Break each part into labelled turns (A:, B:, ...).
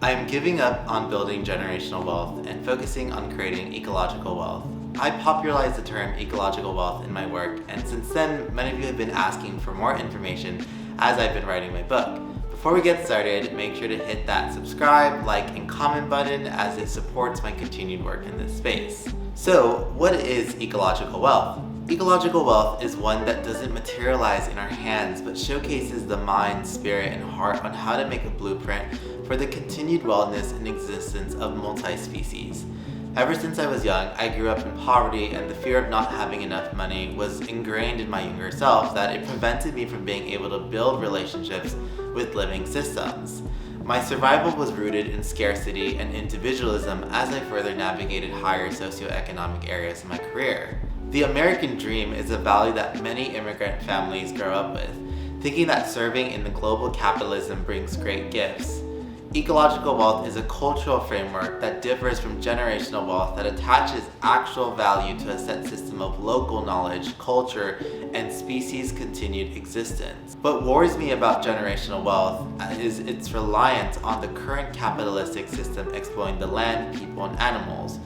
A: I am giving up on building generational wealth and focusing on creating ecological wealth. I popularized the term ecological wealth in my work, and since then, many of you have been asking for more information as I've been writing my book. Before we get started, make sure to hit that subscribe, like, and comment button as it supports my continued work in this space. So, what is ecological wealth? Ecological wealth is one that doesn't materialize in our hands, but showcases the mind, spirit, and heart on how to make a blueprint for the continued wellness and existence of multi-species. Ever since I was young, I grew up in poverty, and the fear of not having enough money was ingrained in my younger self that it prevented me from being able to build relationships with living systems. My survival was rooted in scarcity and individualism as I further navigated higher socioeconomic areas in my career. The American dream is a value that many immigrant families grow up with, thinking that serving in the global capitalism brings great gifts. Ecological wealth is a cultural framework that differs from generational wealth that attaches actual value to a set system of local knowledge, culture, and species' continued existence. What worries me about generational wealth is its reliance on the current capitalistic system exploiting the land, people, and animals.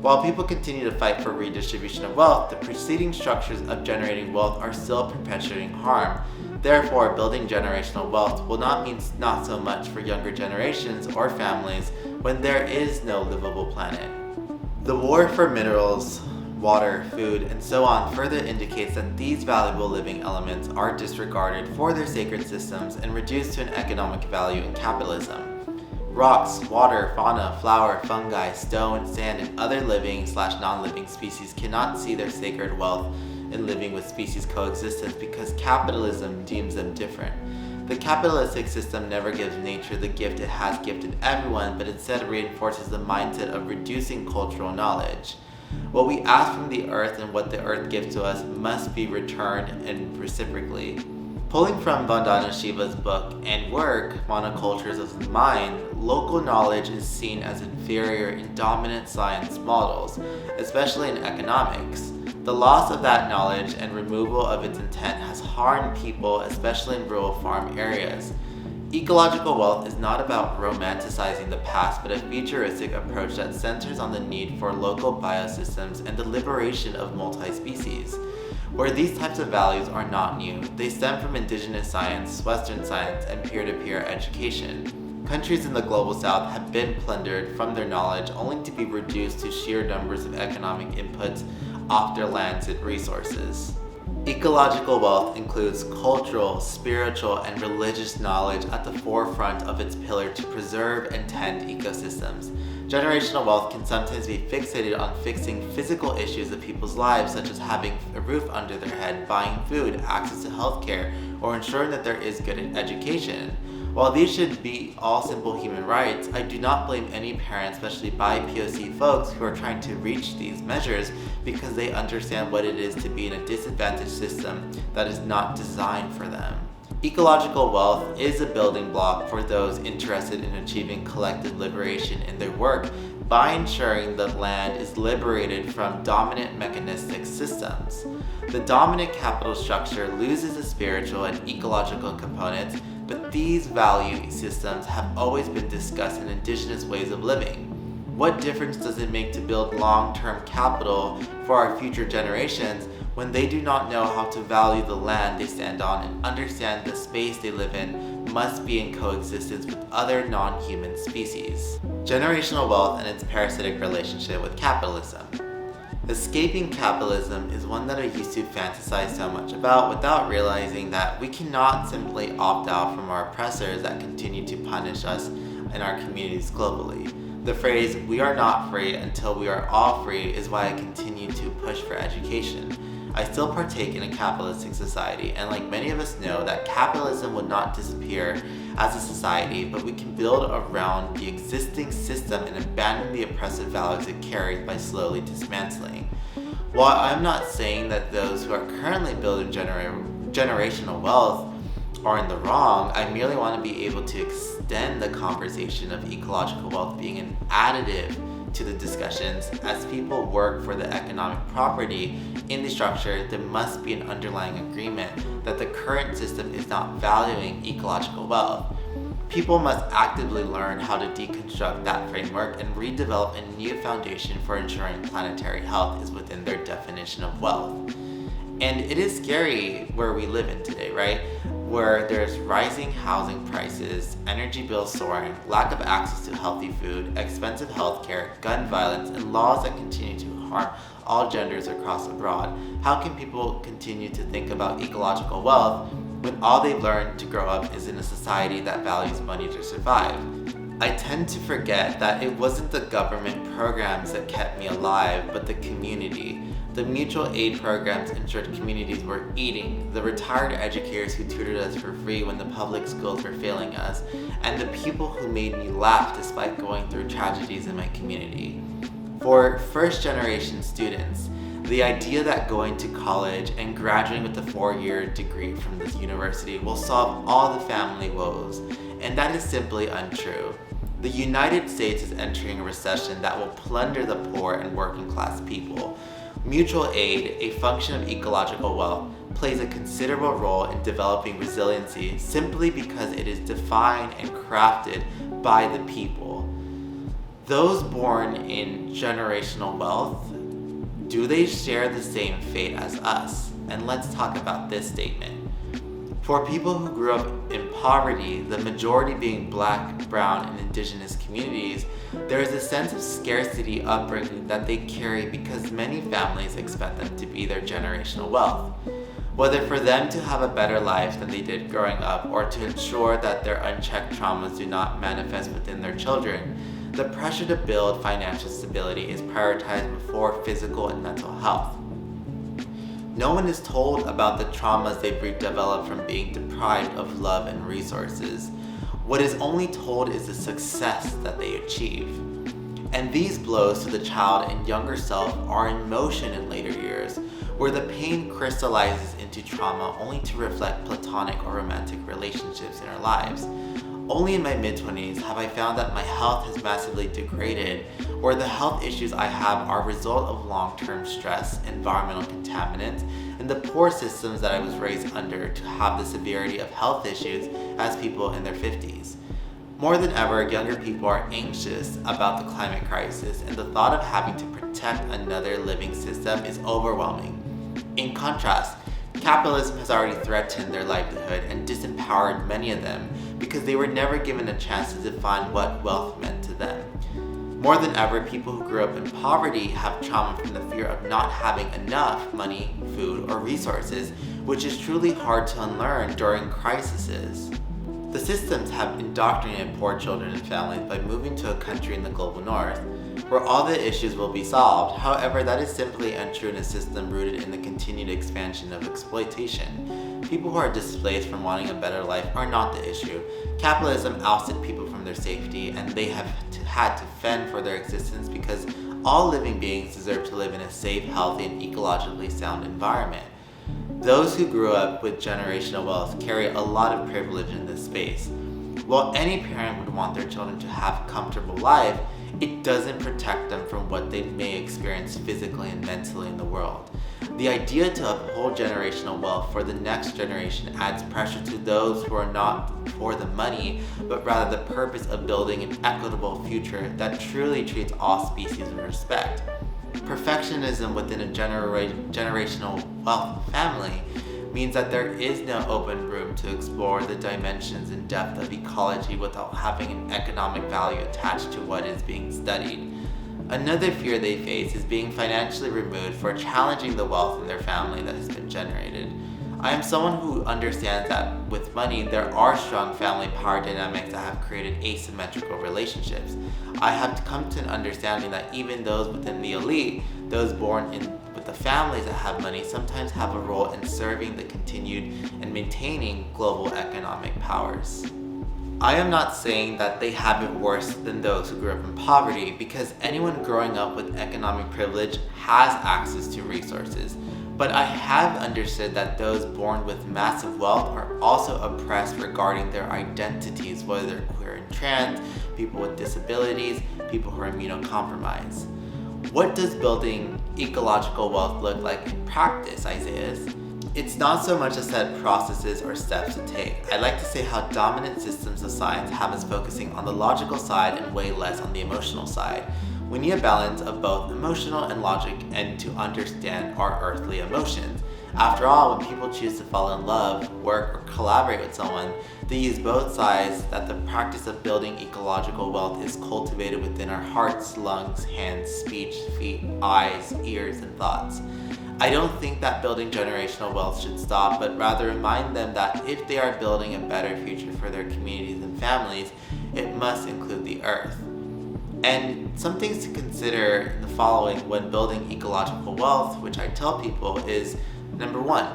A: While people continue to fight for redistribution of wealth, the preceding structures of generating wealth are still perpetuating harm. Therefore, building generational wealth will not mean not so much for younger generations or families when there is no livable planet. The war for minerals, water, food, and so on further indicates that these valuable living elements are disregarded for their sacred systems and reduced to an economic value in capitalism. Rocks, water, fauna, flower, fungi, stone, sand, and other living/non-living species cannot see their sacred wealth in living with species coexistence because capitalism deems them different. The capitalistic system never gives nature the gift it has gifted everyone, but instead reinforces the mindset of reducing cultural knowledge. What we ask from the earth and what the earth gives to us must be returned and reciprocally. Pulling from Vandana Shiva's book and work, Monocultures of the Mind, local knowledge is seen as inferior in dominant science models, especially in economics. The loss of that knowledge and removal of its intent has harmed people, especially in rural farm areas. Ecological wealth is not about romanticizing the past, but a futuristic approach that centers on the need for local biosystems and the liberation of multi-species. Where these types of values are not new, they stem from indigenous science, Western science, and peer-to-peer education. Countries in the global south have been plundered from their knowledge only to be reduced to sheer numbers of economic inputs off their lands and resources. Ecological wealth includes cultural, spiritual, and religious knowledge at the forefront of its pillar to preserve and tend ecosystems. Generational wealth can sometimes be fixated on fixing physical issues of people's lives, such as having a roof under their head, buying food, access to healthcare, or ensuring that there is good education. While these should be all simple human rights, I do not blame any parent, especially BIPOC folks, who are trying to reach these measures because they understand what it is to be in a disadvantaged system that is not designed for them. Ecological wealth is a building block for those interested in achieving collective liberation in their work by ensuring the land is liberated from dominant mechanistic systems. The dominant capital structure loses the spiritual and ecological components, but these value systems have always been discussed in indigenous ways of living. What difference does it make to build long-term capital for our future generations when they do not know how to value the land they stand on and understand the space they live in must be in coexistence with other non-human species? Generational wealth and its parasitic relationship with capitalism. Escaping capitalism is one that I used to fantasize so much about without realizing that we cannot simply opt out from our oppressors that continue to punish us in our communities globally. The phrase, "we are not free until we are all free," is why I continue to push for education. I still partake in a capitalistic society, and like many of us know that capitalism would not disappear as a society, but we can build around the existing system and abandon the oppressive values it carries by slowly dismantling. While I'm not saying that those who are currently building generational wealth are in the wrong, I merely want to be able to extend the conversation of ecological wealth being an additive to the discussions. As people work for the economic property in the structure, there must be an underlying agreement that the current system is not valuing ecological wealth. People must actively learn how to deconstruct that framework and redevelop a new foundation for ensuring planetary health is within their definition of wealth. And it is scary where we live in today, right? Where there's rising housing prices, energy bills soaring, lack of access to healthy food, expensive healthcare, gun violence, and laws that continue to harm all genders across abroad. How can people continue to think about ecological wealth when all they've learned to grow up is in a society that values money to survive? I tend to forget that it wasn't the government programs that kept me alive, but the community. The mutual aid programs ensured communities were eating, the retired educators who tutored us for free when the public schools were failing us, and the people who made me laugh despite going through tragedies in my community. For first-generation students, the idea that going to college and graduating with a 4-year degree from this university will solve all the family woes, and that is simply untrue. The United States is entering a recession that will plunder the poor and working class people. Mutual aid, a function of ecological wealth, plays a considerable role in developing resiliency simply because it is defined and crafted by the people. Those born in generational wealth, do they share the same fate as us? And let's talk about this statement. For people who grew up in poverty, the majority being Black, Brown, and Indigenous communities, there is a sense of scarcity upbringing that they carry because many families expect them to be their generational wealth. Whether for them to have a better life than they did growing up or to ensure that their unchecked traumas do not manifest within their children, the pressure to build financial stability is prioritized before physical and mental health. No one is told about the traumas they've developed from being deprived of love and resources. What is only told is the success that they achieve. And these blows to the child and younger self are in motion in later years, where the pain crystallizes into trauma only to reflect platonic or romantic relationships in our lives. Only in my mid-20s have I found that my health has massively degraded, where the health issues I have are a result of long-term stress, environmental contaminants, and the poor systems that I was raised under to have the severity of health issues as people in their 50s. More than ever, younger people are anxious about the climate crisis, and the thought of having to protect another living system is overwhelming. In contrast, capitalism has already threatened their livelihood and disempowered many of them because they were never given a chance to define what wealth meant to them. More than ever, people who grew up in poverty have trauma from the fear of not having enough money, food, or resources, which is truly hard to unlearn during crises. The systems have indoctrinated poor children and families by moving to a country in the global north, where all the issues will be solved. However, that is simply untrue in a system rooted in the continued expansion of exploitation. People who are displaced from wanting a better life are not the issue. Capitalism ousted people from their safety, and they have had to fend for their existence because all living beings deserve to live in a safe, healthy, and ecologically sound environment. Those who grew up with generational wealth carry a lot of privilege in this space. While any parent would want their children to have a comfortable life, it doesn't protect them from what they may experience physically and mentally in the world. The idea to uphold generational wealth for the next generation adds pressure to those who are not for the money, but rather the purpose of building an equitable future that truly treats all species with respect. Perfectionism within a generational wealth family means that there is no open room to explore the dimensions and depth of ecology without having an economic value attached to what is being studied. Another fear they face is being financially removed for challenging the wealth in their family that has been generated. I am someone who understands that with money, there are strong family power dynamics that have created asymmetrical relationships. I have come to an understanding that even those within the elite, those born with the families that have money, sometimes have a role in serving the continued and maintaining global economic powers. I am not saying that they have it worse than those who grew up in poverty, because anyone growing up with economic privilege has access to resources. But I have understood that those born with massive wealth are also oppressed regarding their identities, whether they're queer and trans, people with disabilities, people who are immunocompromised. What does building ecological wealth look like in practice, Isaiah? It's not so much a set of processes or steps to take. I like to say how dominant systems of science have us focusing on the logical side and way less on the emotional side. We need a balance of both emotional and logic and to understand our earthly emotions. After all, when people choose to fall in love, work, or collaborate with someone, they use both sides that the practice of building ecological wealth is cultivated within our hearts, lungs, hands, speech, feet, eyes, ears, and thoughts. I don't think that building generational wealth should stop, but rather remind them that if they are building a better future for their communities and families, it must include the earth. And some things to consider in the following when building ecological wealth, which I tell people, is number one,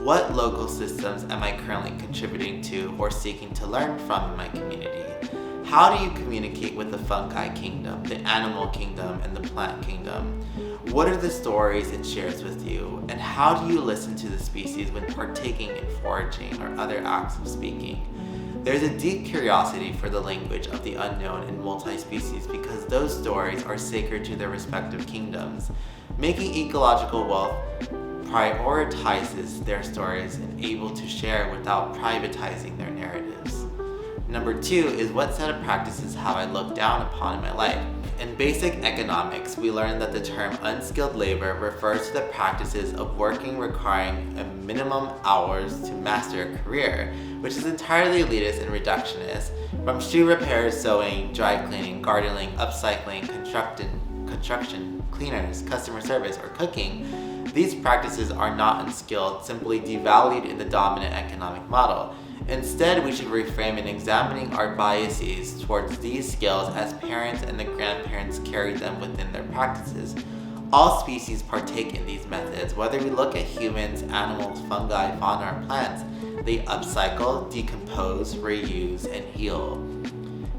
A: what local systems am I currently contributing to or seeking to learn from in my community? How do you communicate with the fungi kingdom, the animal kingdom, and the plant kingdom? What are the stories it shares with you? And how do you listen to the species when partaking in foraging or other acts of speaking? There's a deep curiosity for the language of the unknown in multi-species because those stories are sacred to their respective kingdoms. Making ecological wealth prioritizes their stories and able to share without privatizing their narratives. Number two is what set of practices have I looked down upon in my life? In basic economics, we learned that the term unskilled labor refers to the practices of working requiring a minimum hours to master a career, which is entirely elitist and reductionist. From shoe repairs, sewing, dry cleaning, gardening, upcycling, construction, cleaners, customer service, or cooking, these practices are not unskilled, simply devalued in the dominant economic model. Instead, we should reframe in examining our biases towards these skills as parents and the grandparents carried them within their practices. All species partake in these methods, whether we look at humans, animals, fungi, fauna, or plants. They upcycle, decompose, reuse, and heal.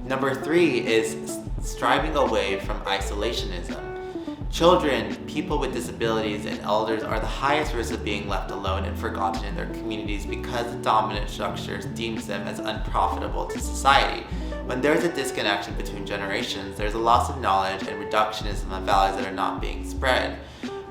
A: Number three is striving away from isolationism. Children, people with disabilities, and elders are the highest risk of being left alone and forgotten in their communities because the dominant structures deems them as unprofitable to society. When there's a disconnection between generations, there's a loss of knowledge and reductionism of values that are not being spread.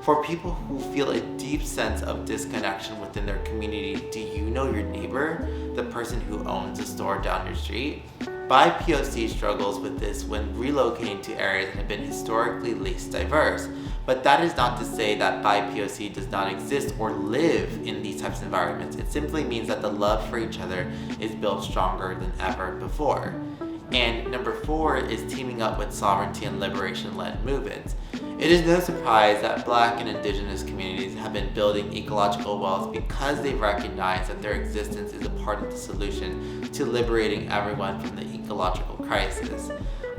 A: For people who feel a deep sense of disconnection within their community, do you know your neighbor, the person who owns a store down your street? BIPOC struggles with this when relocating to areas that have been historically least diverse. But that is not to say that BIPOC does not exist or live in these types of environments. It simply means that the love for each other is built stronger than ever before. And number four is teaming up with sovereignty and liberation-led movements. It is no surprise that Black and Indigenous communities have been building ecological wealth because they recognize that their existence is a part of the solution to liberating everyone from the ecological crisis.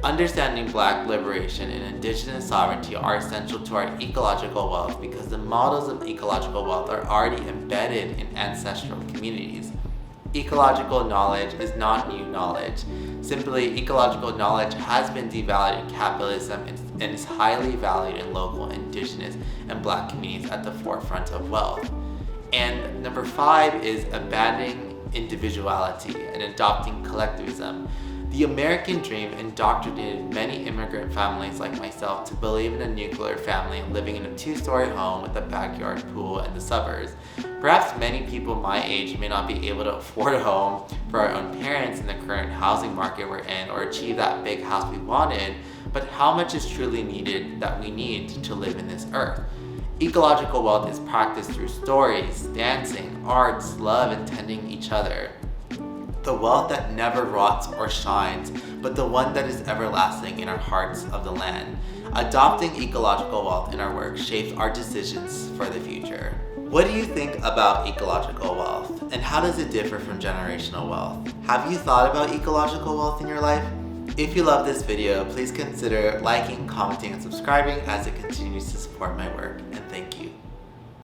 A: Understanding Black liberation and Indigenous sovereignty are essential to our ecological wealth because the models of ecological wealth are already embedded in ancestral communities. Ecological knowledge is not new knowledge. Simply, ecological knowledge has been devalued in capitalism and is highly valued in local, Indigenous, and Black communities at the forefront of wealth. And number five is abandoning individuality and adopting collectivism. The American dream indoctrinated many immigrant families like myself to believe in a nuclear family living in a two-story home with a backyard pool in the suburbs. Perhaps many people my age may not be able to afford a home for our own parents in the current housing market we're in or achieve that big house we wanted, but how much is truly needed that we need to live in this earth? Ecological wealth is practiced through stories, dancing, arts, love, and tending each other. The wealth that never rots or shines, but the one that is everlasting in our hearts of the land. Adopting ecological wealth in our work shapes our decisions for the future. What do you think about ecological wealth, and how does it differ from generational wealth? Have you thought about ecological wealth in your life? If you love this video, please consider liking, commenting, and subscribing as it continues to support my work, and thank you.